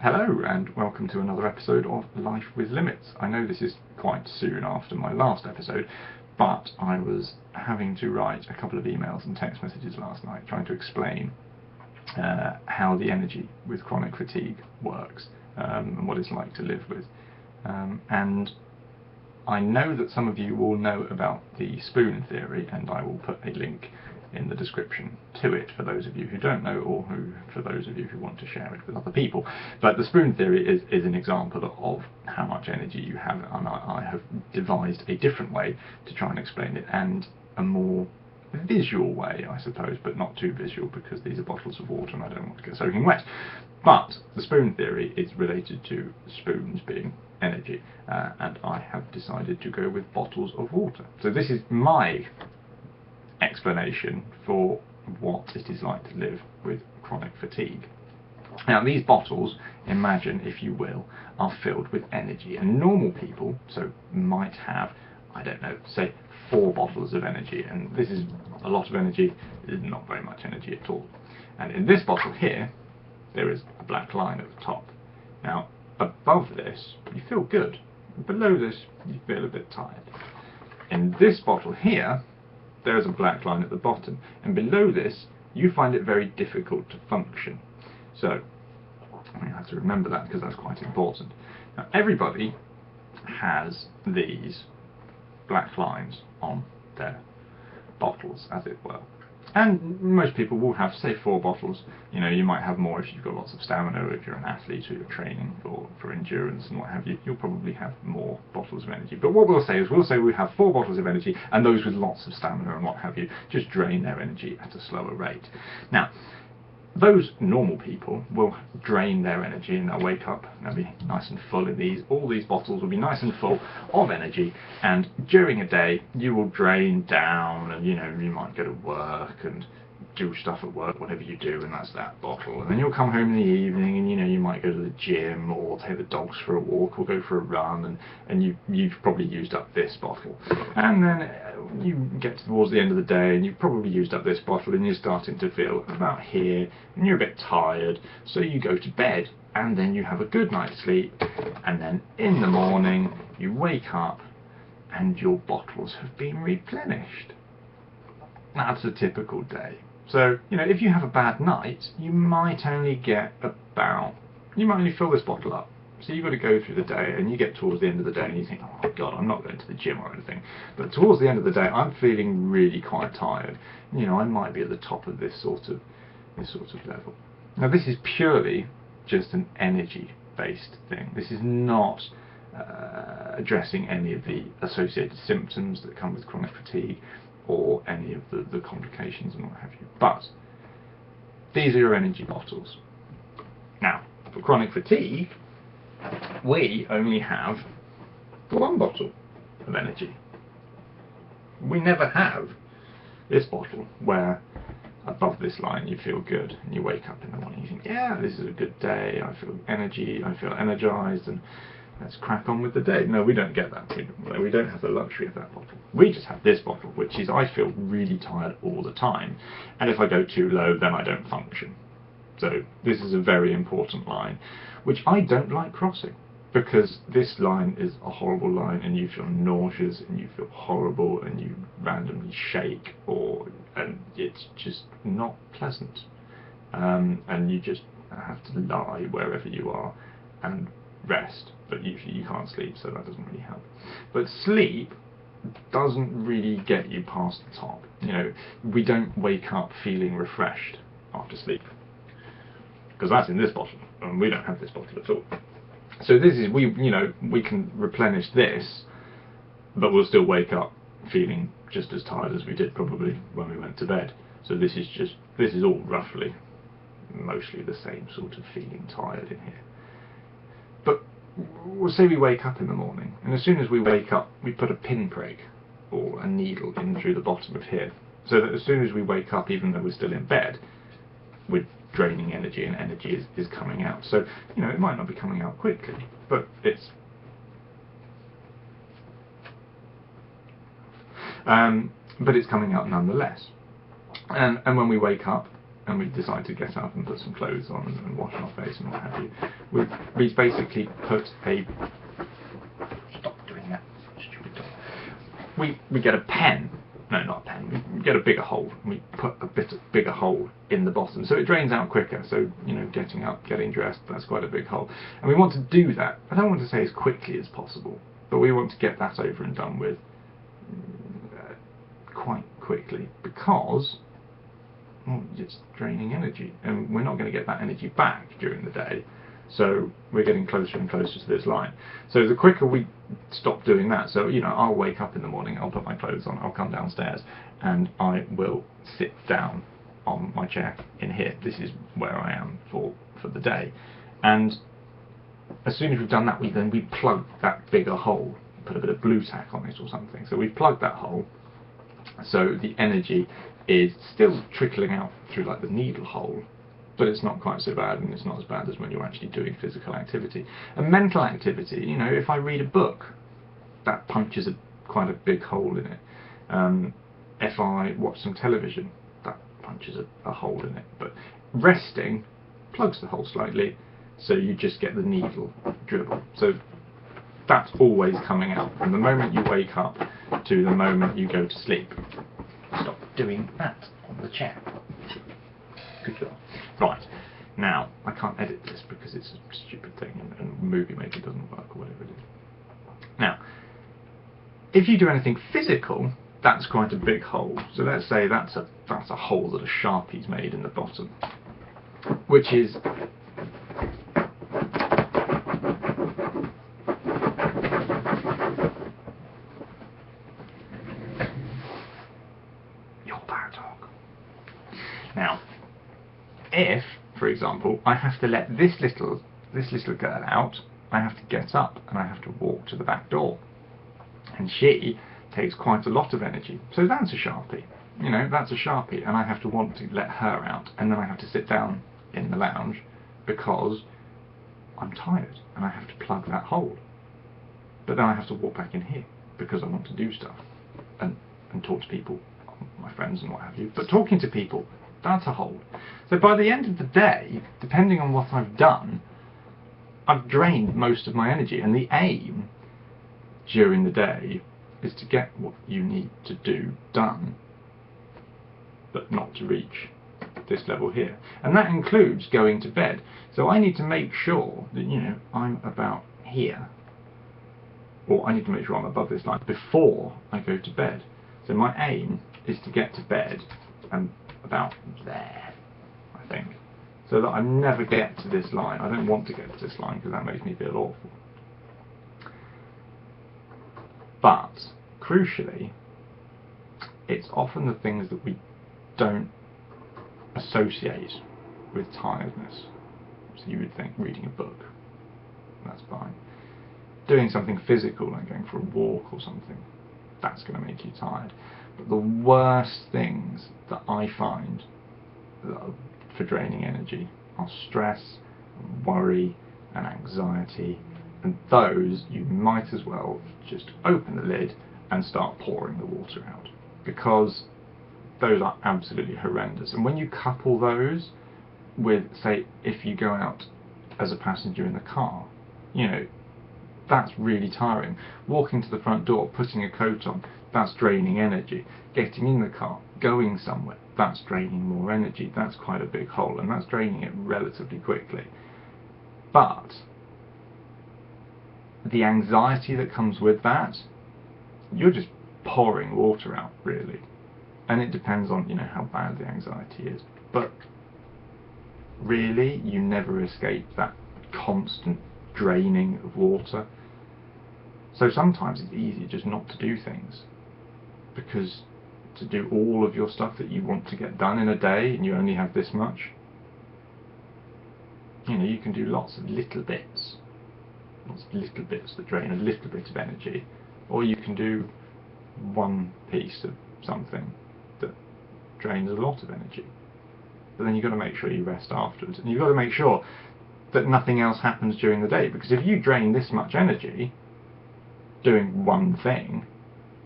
Hello and welcome to another episode of Life with Limits. I know this is quite soon after my last episode, but I was having to write a couple of emails and text messages last night trying to explain how the energy with chronic fatigue works and what it's like to live with. And I know that some of you will know about the spoon theory, and I will put a link in the description to it for those of you who don't know, or for those of you who want to share it with other people. But the spoon theory is an example of how much energy you have, and I have devised a different way to try and explain it, and a more visual way, I suppose, but not too visual because these are bottles of water and I don't want to get soaking wet. But the spoon theory is related to spoons being energy, and I have decided to go with bottles of water. So this is my explanation for what it is like to live with chronic fatigue. Now these bottles, imagine if you will, are filled with energy, and normal people might have, I don't know, say 4 bottles of energy, and this is a lot of energy, is not very much energy at all. And in this bottle here there is a black line at the top. Now above this you feel good, below this you feel a bit tired. In this bottle here there is a black line at the bottom, and below this you find it very difficult to function. So you have to remember that because that's quite important. Now everybody has these black lines on their bottles, as it were. And most people will have, say, 4 bottles. You know, you might have more if you've got lots of stamina, or if you're an athlete or you're training for endurance and what have you. You'll probably have more bottles of energy. But what we'll say is we have 4 bottles of energy, and those with lots of stamina and what have you just drain their energy at a slower rate. Now, those normal people will drain their energy, and they'll wake up and they'll be nice and full in all these bottles will be nice and full of energy, and during a day you will drain down, and you might go to work and do stuff at work, whatever you do, and that's that bottle. And then you'll come home in the evening, and you might go to the gym or take the dogs for a walk or go for a run, and you've probably used up this bottle. And then you get towards the end of the day and you've probably used up this bottle, and you're starting to feel about here and you're a bit tired, so you go to bed, and then you have a good night's sleep, and then in the morning you wake up and your bottles have been replenished. That's a typical day. So, if you have a bad night, you might only fill this bottle up. So you've got to go through the day, and you get towards the end of the day and you think, oh God, I'm not going to the gym or anything. But towards the end of the day, I'm feeling really quite tired. I might be at the top of this sort of level. Now this is purely just an energy-based thing. This is not addressing any of the associated symptoms that come with chronic fatigue, or any of the complications and what have you. But these are your energy bottles. Now, for chronic fatigue, we only have 1 bottle of energy. We never have this bottle where above this line you feel good, and you wake up in the morning and you think, yeah, this is a good day, I feel energy, I feel energized, and let's crack on with the day. No, we don't get that. We don't have the luxury of that bottle. We just have this bottle, which is, I feel really tired all the time, and if I go too low then I don't function. So this is a very important line, which I don't like crossing, because this line is a horrible line, and you feel nauseous and you feel horrible and you randomly shake, and it's just not pleasant, and you just have to lie wherever you are and rest, but usually you can't sleep, so that doesn't really help. But sleep doesn't really get you past the top. We don't wake up feeling refreshed after sleep, because that's in this bottle, and we don't have this bottle at all. So this is, we can replenish this, but we'll still wake up feeling just as tired as we did probably when we went to bed. So this is all roughly, mostly the same sort of feeling tired in here. But we'll say we wake up in the morning, and as soon as we wake up we put a pinprick or a needle in through the bottom of here, so that as soon as we wake up, even though we're still in bed, we're draining energy, and energy is coming out. So it might not be coming out quickly, but it's coming out nonetheless. And when we wake up, and we decide to get up and put some clothes on and wash our face and what have you, we basically put a... Stop doing that, stupid dog. We get a pen. No, not a pen. We get a bigger hole. And we put a bit of bigger hole in the bottom, so it drains out quicker. So, you know, getting up, getting dressed, that's quite a big hole. And we want to do that. I don't want to say as quickly as possible, but we want to get that over and done with quite quickly, because well, it's draining energy, and we're not going to get that energy back during the day. So we're getting closer and closer to this line. So the quicker we stop doing that, so you know, I'll wake up in the morning, I'll put my clothes on, I'll come downstairs, and I will sit down on my chair in here. This is where I am for the day. And as soon as we've done that, we plug that bigger hole, put a bit of blue tack on it or something. So we've plugged that hole, so the energy is still trickling out through like the needle hole, but it's not quite so bad, and it's not as bad as when you're actually doing physical activity. And mental activity, you know, if I read a book, that punches quite a big hole in it. If I watch some television, that punches a hole in it. But resting plugs the hole slightly, so you just get the needle dribble. So that's always coming out from the moment you wake up to the moment you go to sleep. Stop doing that on the chair. Good girl. Right, now, I can't edit this because it's a stupid thing and Movie Maker doesn't work or whatever it is. Now, if you do anything physical, that's quite a big hole. So let's say that's a hole that a Sharpie's made in the bottom, which is your bad dog. Now, if, for example, I have to let this little girl out, I have to get up and I have to walk to the back door, and she takes quite a lot of energy. So that's a Sharpie, you know, that's a Sharpie, and I have to want to let her out, and then I have to sit down in the lounge because I'm tired and I have to plug that hole. But then I have to walk back in here because I want to do stuff and talk to people, my friends and what have you. But talking to people, that's a hole. So by the end of the day, depending on what I've done, I've drained most of my energy, and the aim during the day is to get what you need to do done, but not to reach this level here. And that includes going to bed. So I need to make sure that, you know, I'm about here, or I need to make sure I'm above this line before I go to bed. So my aim is to get to bed and about there, I think, so that I never get to this line. I don't want to get to this line because that makes me feel awful. But crucially, it's often the things that we don't associate with tiredness. So you would think reading a book, that's fine. Doing something physical, like going for a walk or something, that's going to make you tired. But the worst things that I find for draining energy are stress, and worry, and anxiety, and those you might as well just open the lid and start pouring the water out, because those are absolutely horrendous. And when you couple those with, say, if you go out as a passenger in the car, you know, that's really tiring. Walking to the front door, putting a coat on, that's draining energy. Getting in the car, going somewhere, that's draining more energy. That's quite a big hole, and that's draining it relatively quickly. But the anxiety that comes with that, you're just pouring water out, really. And it depends on, you know, how bad the anxiety is. But really, you never escape that constant draining of water. So sometimes it's easier just not to do things, because to do all of your stuff that you want to get done in a day and you only have this much, you know, you can do lots of little bits that drain a little bit of energy, or you can do one piece of something that drains a lot of energy. But then you've got to make sure you rest afterwards, and you've got to make sure that nothing else happens during the day, because if you drain this much energy doing one thing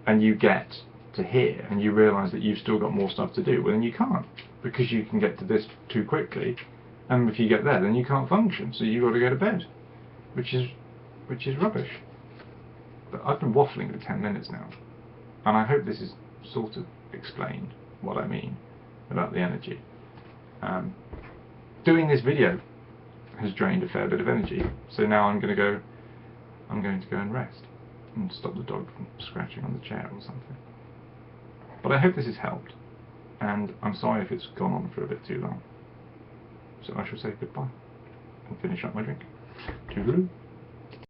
and you get to here and you realise that you've still got more stuff to do, well, then you can't because you can get to this too quickly, and if you get there then you can't function, so you've got to go to bed, which is rubbish. But I've been waffling for 10 minutes now, and I hope this is sort of explained what I mean about the energy. Doing this video has drained a fair bit of energy, so now I'm going to go and rest and stop the dog from scratching on the chair or something. But I hope this has helped, and I'm sorry if it's gone on for a bit too long. So I shall say goodbye and finish up my drink. Toodaloo.